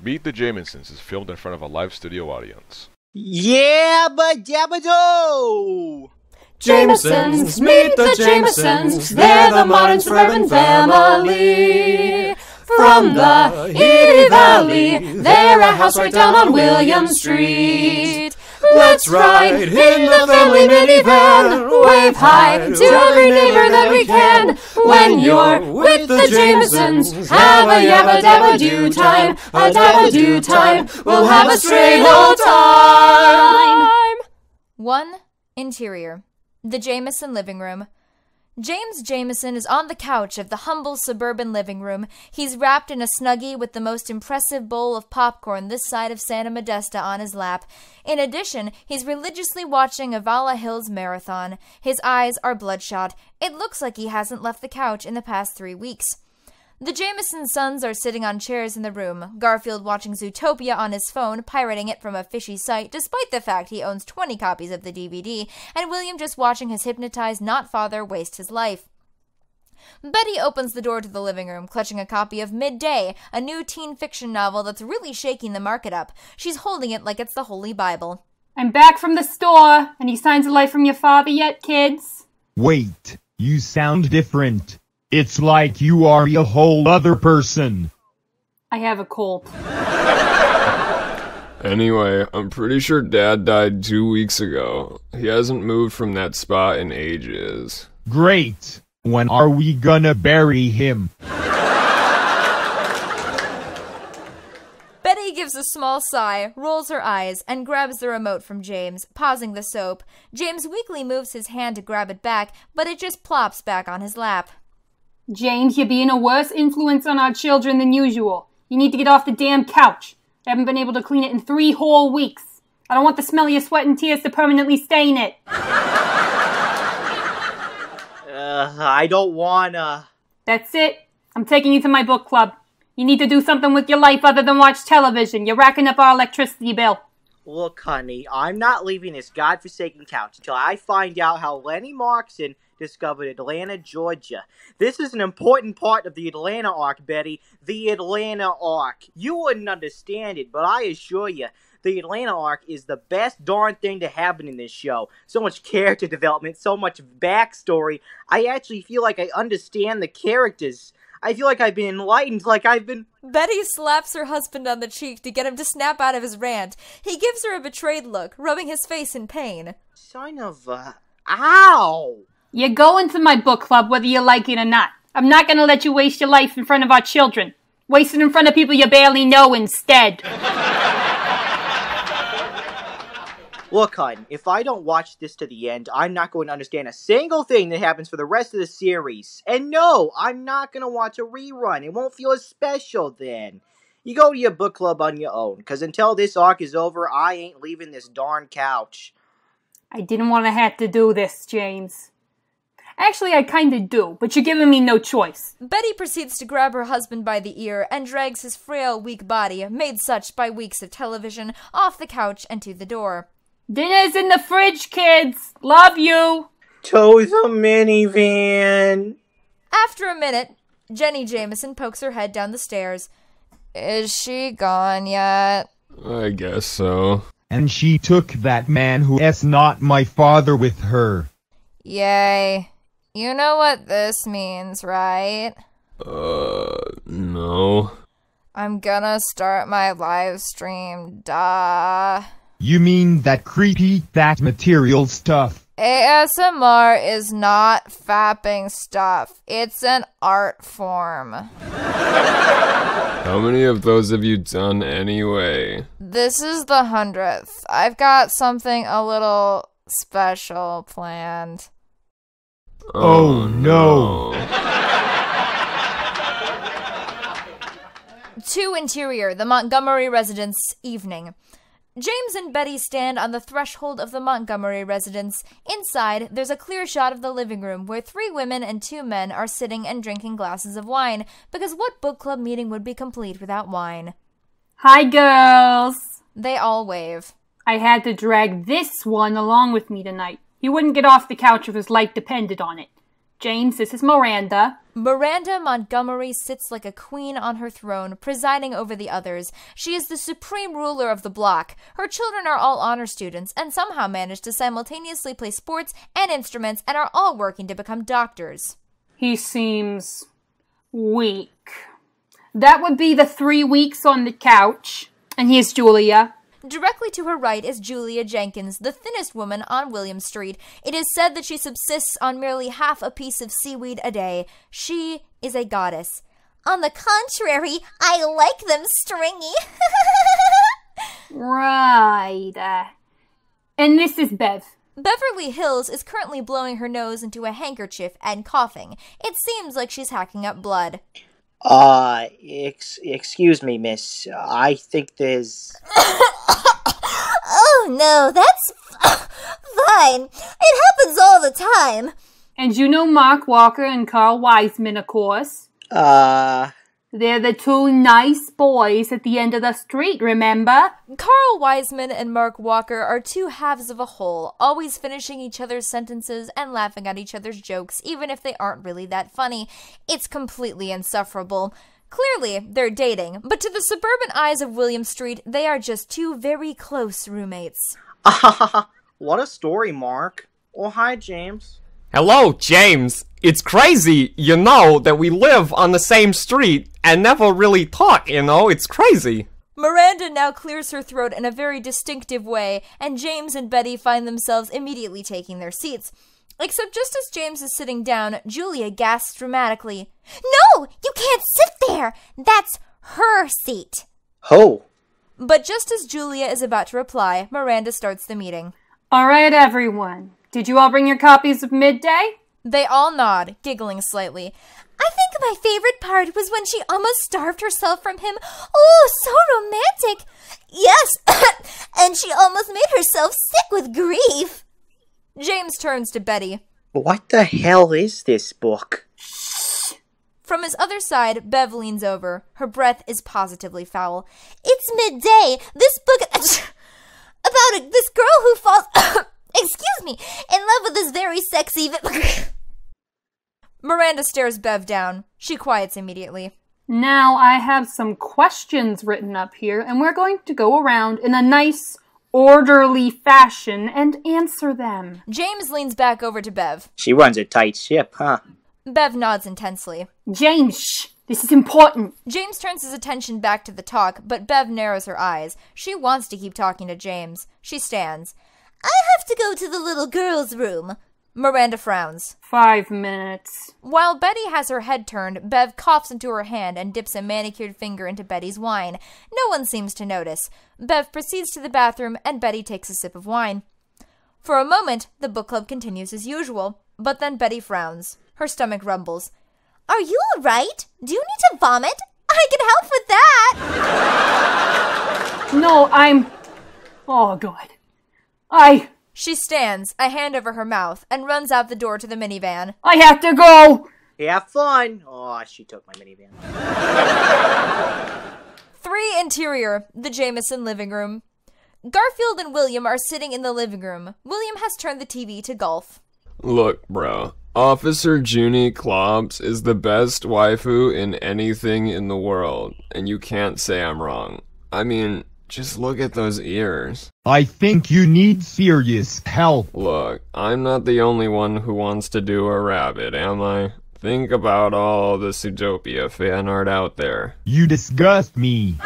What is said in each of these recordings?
Meet the Jamesons is filmed in front of a live studio audience. Yeah, but dabba-do! Jamesons, meet the Jamesons, they're the modern suburban family. From the Erie Valley, they're a house right down on William Street. Let's ride in the family minivan, wave hi to every neighbor that we can. When you're with the Jamesons, have a yabba dabba do time, a dabba do time, we'll have a straight old time. 1. Interior. The Jameson living room. James Jameson is on the couch of the humble suburban living room. He's wrapped in a Snuggie with the most impressive bowl of popcorn this side of Santa Modesta on his lap. In addition, he's religiously watching a Vala Hills marathon. His eyes are bloodshot. It looks like he hasn't left the couch in the past 3 weeks. The Jameson sons are sitting on chairs in the room, Garfield watching Zootopia on his phone, pirating it from a fishy site despite the fact he owns 20 copies of the DVD, and William just watching his hypnotized not-father waste his life. Betty opens the door to the living room, clutching a copy of Midday, a new teen fiction novel that's really shaking the market up. She's holding it like it's the Holy Bible. I'm back from the store. Any signs of life from your father yet, kids? Wait, you sound different. It's like you are a whole other person. I have a cold. Anyway, I'm pretty sure Dad died 2 weeks ago. He hasn't moved from that spot in ages. Great. When are we gonna bury him? Betty gives a small sigh, rolls her eyes, and grabs the remote from James, pausing the soap. James weakly moves his hand to grab it back, but it just plops back on his lap. James, you're being a worse influence on our children than usual. You need to get off the damn couch. I haven't been able to clean it in 3 whole weeks. I don't want the smell of your sweat and tears to permanently stain it. I don't wanna... That's it. I'm taking you to my book club. You need to do something with your life other than watch television. You're racking up our electricity bill. Look, honey, I'm not leaving this godforsaken couch until I find out how Lenny Markson discovered Atlanta, Georgia. This is an important part of the Atlanta arc, Betty. The Atlanta arc. You wouldn't understand it, but I assure you, the Atlanta arc is the best darn thing to happen in this show. So much character development, so much backstory. I actually feel like I understand the characters. I feel like I've been enlightened, like I've been... Betty slaps her husband on the cheek to get him to snap out of his rant. He gives her a betrayed look, rubbing his face in pain. Son of a... Ow! You're going to my book club whether you like it or not. I'm not going to let you waste your life in front of our children. Waste it in front of people you barely know instead. Look, hon, if I don't watch this to the end, I'm not going to understand a single thing that happens for the rest of the series. And no, I'm not going to watch a rerun. It won't feel as special then. You go to your book club on your own, because until this arc is over, I ain't leaving this darn couch. I didn't want to have to do this, James. Actually, I kinda do, but you're giving me no choice. Betty proceeds to grab her husband by the ear and drags his frail, weak body, made such by weeks of television, off the couch and to the door. Dinner's in the fridge, kids. Love you. To the minivan. After a minute, Jenny Jameson pokes her head down the stairs. Is she gone yet? I guess so. And she took that man who is not my father with her. Yay. You know what this means, right? No. I'm gonna start my live stream, duh. You mean that creepy, that material stuff? ASMR is not fapping stuff. It's an art form. How many of those have you done anyway? This is the 100th. I've got something a little special planned. Oh no. 2 Interior, the Montgomery residence, evening. James and Betty stand on the threshold of the Montgomery residence. Inside, there's a clear shot of the living room where 3 women and 2 men are sitting and drinking glasses of wine, because what book club meeting would be complete without wine? Hi, girls. They all wave. I had to drag this one along with me tonight. He wouldn't get off the couch if his life depended on it. James, this is Miranda. Miranda Montgomery sits like a queen on her throne, presiding over the others. She is the supreme ruler of the block. Her children are all honor students and somehow manage to simultaneously play sports and instruments and are all working to become doctors. He seems weak. That would be the 3 weeks on the couch. And here's Julia. Directly to her right is Julia Jenkins, the thinnest woman on William Street. It is said that she subsists on merely half a piece of seaweed a day. She is a goddess. On the contrary, I like them stringy. Right. And this is Bev. Beverly Hills is currently blowing her nose into a handkerchief and coughing. It seems like she's hacking up blood. Excuse me, miss. I think there's... Oh, no, that's fine. It happens all the time. And you know Mark Walker and Carl Wiseman, of course. They're the two nice boys at the end of the street, remember? Carl Wiseman and Mark Walker are two halves of a whole, always finishing each other's sentences and laughing at each other's jokes, even if they aren't really that funny. It's completely insufferable. Clearly, they're dating, but to the suburban eyes of William Street, they are just two very close roommates. What a story, Mark. Oh, hi, James. Hello, James. It's crazy, that we live on the same street and never really talk, It's crazy. Miranda now clears her throat in a very distinctive way, and James and Betty find themselves immediately taking their seats. Except just as James is sitting down, Julia gasps dramatically, No, you can't sit there. That's her seat. Oh. But just as Julia is about to reply, Miranda starts the meeting. All right, everyone. Did you all bring your copies of Midday? They all nod, giggling slightly. I think my favorite part was when she almost starved herself from him. Oh, so romantic. Yes, and she almost made herself sick with grief. James turns to Betty. What the hell is this book? From his other side, Bev leans over. Her breath is positively foul. It's Midday. This book about this girl who falls... excuse me, in love with this very sexy... Miranda stares Bev down. She quiets immediately. Now I have some questions written up here, and we're going to go around in a nice, orderly fashion and answer them. James leans back over to Bev. She runs a tight ship, huh? Bev nods intensely. James, shh, this is important. James turns his attention back to the talk, but Bev narrows her eyes. She wants to keep talking to James. She stands. I have to go to the little girl's room. Miranda frowns. 5 minutes. While Betty has her head turned, Bev coughs into her hand and dips a manicured finger into Betty's wine. No one seems to notice. Bev proceeds to the bathroom, and Betty takes a sip of wine. For a moment, the book club continues as usual, but then Betty frowns. Her stomach rumbles. Are you all right? Do you need to vomit? I can help with that. No, Oh, God. She stands, a hand over her mouth, and runs out the door to the minivan. I have to go! Have fun! Oh, she took my minivan. 3 interior, the Jameson living room. Garfield and William are sitting in the living room. William has turned the TV to golf. Look, bro. Officer Junie Klobbs is the best waifu in anything in the world, and you can't say I'm wrong. I mean, just look at those ears. I think you need serious help. Look, I'm not the only one who wants to do a rabbit, am I? Think about all the Zootopia fan art out there. You disgust me.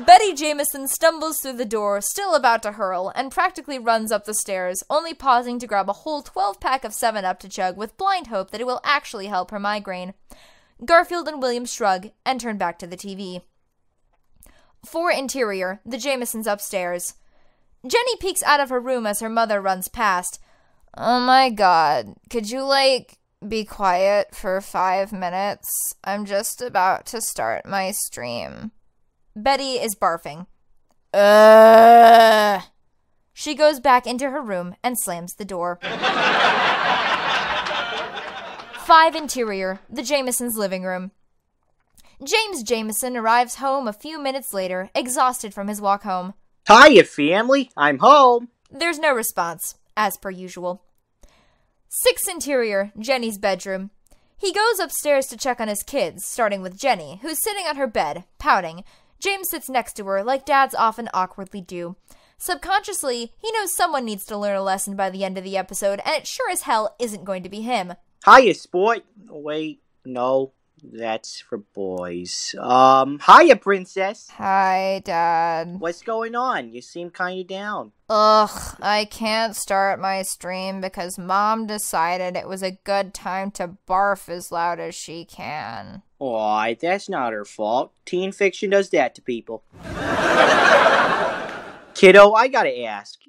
Betty Jameson stumbles through the door, still about to hurl, and practically runs up the stairs, only pausing to grab a whole 12-pack of 7-Up to chug with blind hope that it will actually help her migraine. Garfield and William shrug and turn back to the TV. 4 interior, the Jamesons upstairs. Jenny peeks out of her room as her mother runs past. Oh my god, could you, be quiet for 5 minutes? I'm just about to start my stream. Betty is barfing. She goes back into her room and slams the door. 5 interior, the Jamesons' living room. James Jameson arrives home a few minutes later, exhausted from his walk home. Hiya, family. I'm home. There's no response, as per usual. 6 interior, Jenny's bedroom. He goes upstairs to check on his kids, starting with Jenny, who's sitting on her bed, pouting. James sits next to her, like dads often awkwardly do. Subconsciously, he knows someone needs to learn a lesson by the end of the episode, and it sure as hell isn't going to be him. Hiya, sport. Wait, no. That's for boys. Hiya, princess. Hi, Dad. What's going on? You seem kinda down. Ugh, I can't start my stream because Mom decided it was a good time to barf as loud as she can. Aw, that's not her fault. Teen fiction does that to people. Kiddo, I gotta ask.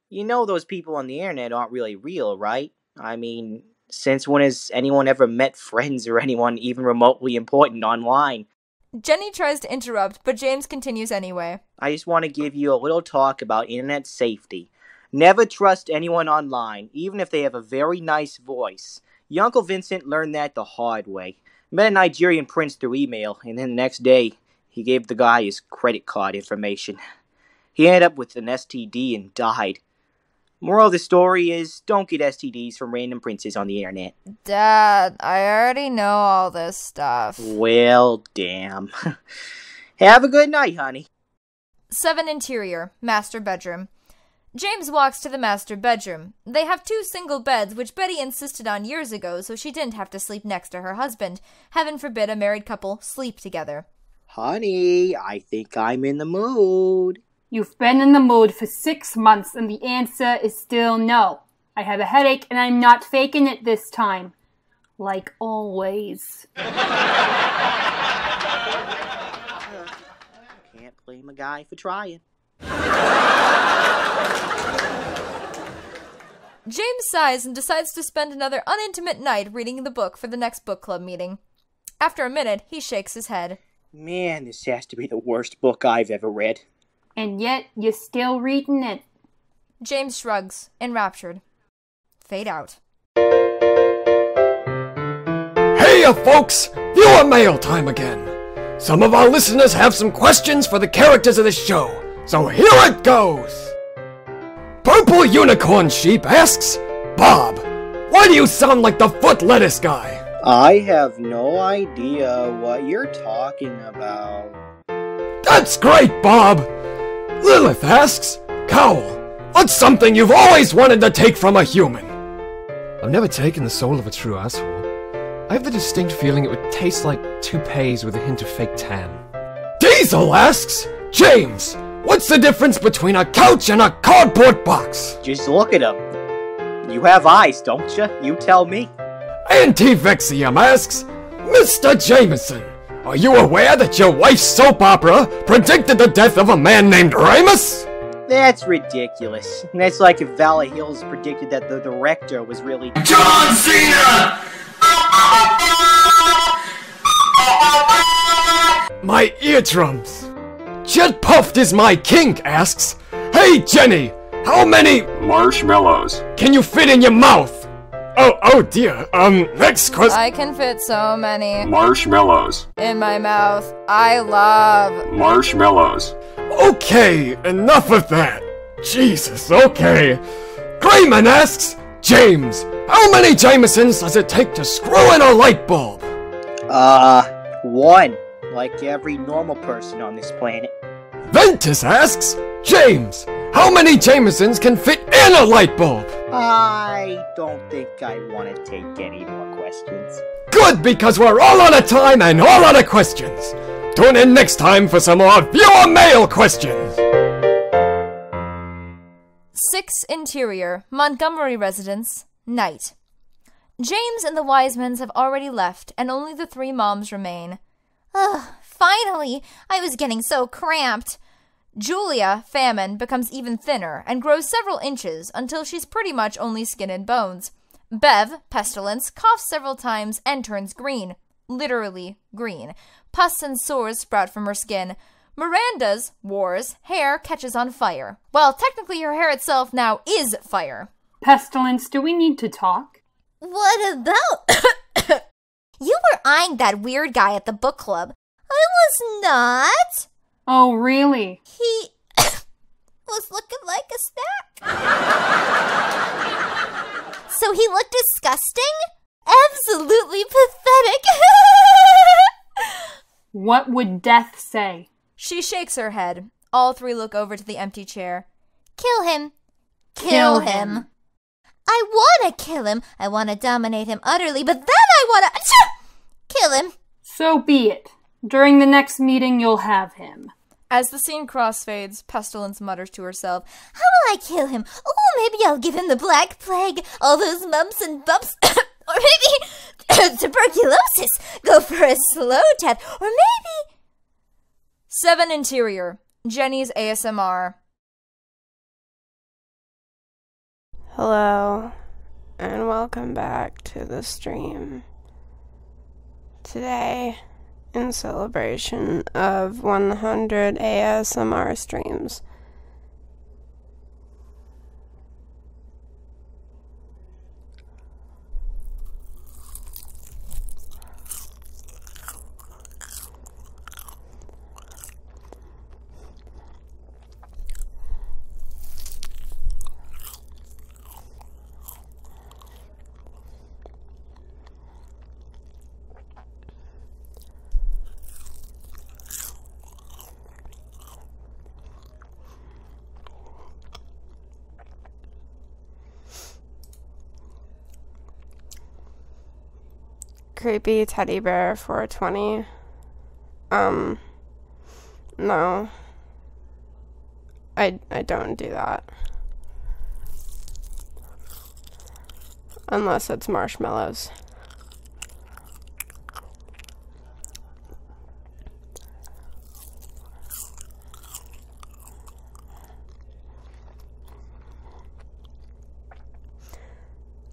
You know those people on the internet aren't really real, right? I mean, since when has anyone ever met friends or anyone even remotely important online? Jenny tries to interrupt, but James continues anyway. I just want to give you a little talk about internet safety. Never trust anyone online, even if they have a very nice voice. Your Uncle Vincent learned that the hard way. Met a Nigerian prince through email, and then the next day, he gave the guy his credit card information. He ended up with an STD and died. Moral of the story is, don't get STDs from random princes on the internet. Dad, I already know all this stuff. Well, damn. Have a good night, honey. 7 interior, master bedroom. James walks to the master bedroom. They have 2 single beds, which Betty insisted on years ago so she didn't have to sleep next to her husband. Heaven forbid a married couple sleep together. Honey, I think I'm in the mood. You've been in the mood for 6 months and the answer is still no. I have a headache and I'm not faking it this time. Like always. Can't blame a guy for trying. James sighs and decides to spend another unintimate night reading the book for the next book club meeting. After a minute, he shakes his head. Man, this has to be the worst book I've ever read. And yet, you're still reading it. James shrugs, enraptured. Fade out. Hey, folks! Viewer mail time again! Some of our listeners have some questions for the characters of the show, so here it goes! Purple Unicorn Sheep asks, Bob, why do you sound like the foot lettuce guy? I have no idea what you're talking about. That's great, Bob! Lilith asks, Cowl, what's something you've always wanted to take from a human? I've never taken the soul of a true asshole. I have the distinct feeling it would taste like toupees with a hint of fake tan. Diesel asks, James, what's the difference between a couch and a cardboard box? Just look at him. You have eyes, don't you? You tell me. Anti-Vexium asks, Mr. Jameson, are you aware that your wife's soap opera predicted the death of a man named Ramus? That's ridiculous. That's like if Vala Hills predicted that the director was really John Cena! My eardrums. Jet Puffed is my kink asks, Hey Jenny, how many Marshmallows. can you fit in your mouth? Oh dear, next question. I can fit so many Marshmallows. in my mouth. I love... Marshmallows. Okay, enough of that. Jesus, okay. Grayman asks, James, how many Jamesons does it take to screw in a light bulb? 1. Like every normal person on this planet. Ventus asks, James, how many Jamesons can fit in a light bulb? I don't think I want to take any more questions. Good, because we're all out of time and all out of questions. Tune in next time for some more viewer mail questions. 6 interior, Montgomery residence, night. James and the Wisemans have already left, and only the 3 moms remain. Ugh, finally! I was getting so cramped. Julia, famine, becomes even thinner and grows several inches until she's pretty much only skin and bones. Bev, pestilence, coughs several times and turns green. Literally green. Pus and sores sprout from her skin. Miranda's, wars, hair catches on fire. Well, technically her hair itself now is fire. Pestilence, do we need to talk? What about... You were eyeing that weird guy at the book club. I was not. Oh, really? He was looking like a snack. So he looked disgusting? Absolutely pathetic. What would Death say? She shakes her head. All three look over to the empty chair. Kill him. Kill him. I want to kill him. I want to dominate him utterly, but then I want to kill him. So be it. During the next meeting, you'll have him. As the scene crossfades, Pestilence mutters to herself, How will I kill him? Oh, maybe I'll give him the Black Plague, all those mumps and bumps, or maybe tuberculosis, go for a slow death, or maybe... 7 Interior, Jenny's ASMR. Hello, and welcome back to the stream. Today, in celebration of 100 ASMR streams, creepy teddy bear 420. No. I don't do that. Unless it's marshmallows.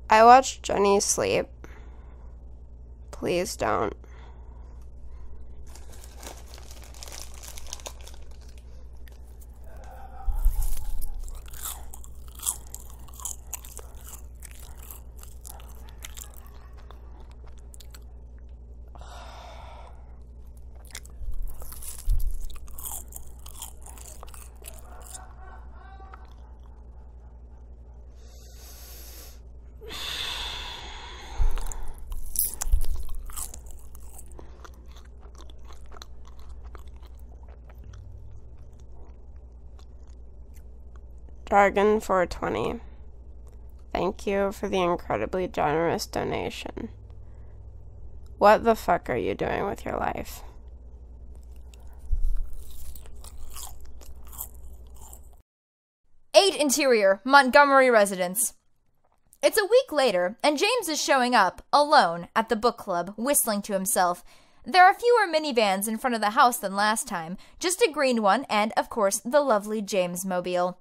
I watched Jenny sleep. Please don't. Dragon 420. Thank you for the incredibly generous donation. What the fuck are you doing with your life? Eight Interior, Montgomery residence. It's a week later, and James is showing up, alone, at the book club, whistling to himself. There are fewer minivans in front of the house than last time, just a green one, and, of course, the lovely James mobile.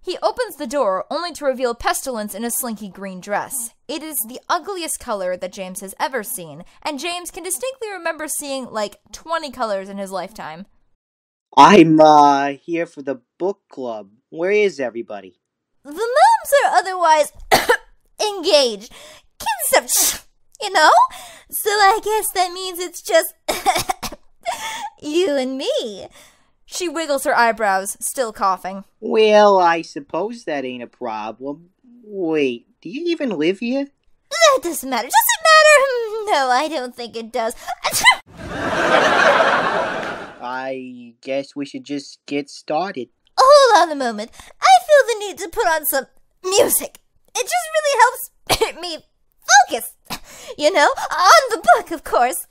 He opens the door, only to reveal Pestilence in a slinky green dress. It is the ugliest color that James has ever seen, and James can distinctly remember seeing, like, 20 colors in his lifetime. I'm, here for the book club. Where is everybody? The moms are otherwise engaged. Kids have, you know? So I guess that means it's just you and me. She wiggles her eyebrows, still coughing. Well, I suppose that ain't a problem. Wait, do you even live here? That doesn't matter. Does it matter? No, I don't think it does. I guess we should just get started. Hold on a moment. I feel the need to put on some music. It just really helps me focus. You know, on the book, of course.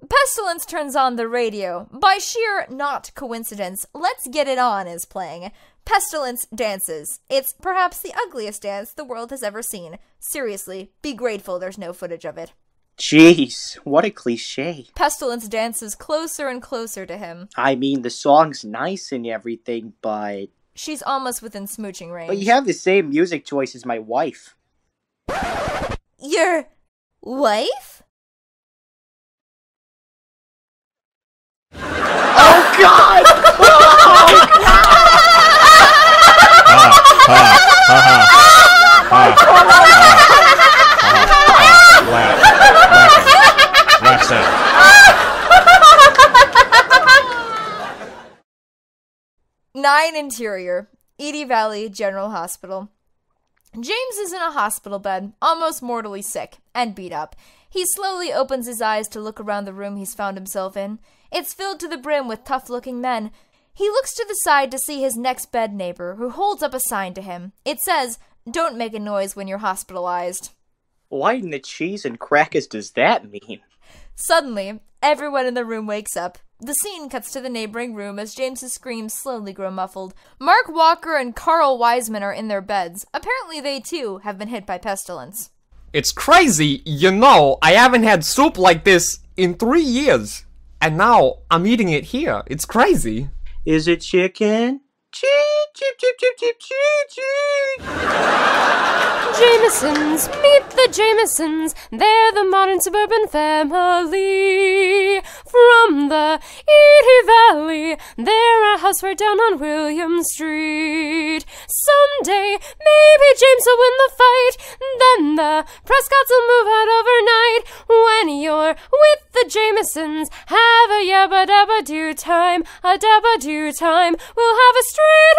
Pestilence turns on the radio. By sheer not coincidence, Let's Get It On is playing. Pestilence dances. It's perhaps the ugliest dance the world has ever seen. Seriously, be grateful there's no footage of it. Jeez, what a cliche. Pestilence dances closer and closer to him. I mean, the song's nice and everything, but... She's almost within smooching range. But you have the same music choice as my wife. Your wife? Oh, God! Oh, Laugh sound. 9 Interior, Edie Valley General Hospital. James is in a hospital bed, almost mortally sick, and beat up. He slowly opens his eyes to look around the room he's found himself in. It's filled to the brim with tough-looking men. He looks to the side to see his next bed neighbor, who holds up a sign to him. It says, "Don't make a noise when you're hospitalized." What in the cheese and crackers does that mean? Suddenly, everyone in the room wakes up. The scene cuts to the neighboring room as James's screams slowly grow muffled. Mark Walker and Carl Wiseman are in their beds. Apparently they, too, have been hit by pestilence. It's crazy, you know, I haven't had soup like this in 3 years. And now, I'm eating it here. It's crazy. Is it chicken? Cheep, cheep, cheep, cheep, cheep, cheep, cheep. Jamesons, meet the Jamesons. They're the modern suburban family. From the Edie Valley, they're a house right down on William Street. Someday, maybe James will win the fight. Then the Prescotts will move out overnight. When you're with the Jamesons, have a yabba dabba do time, a dabba do time. We'll have a straight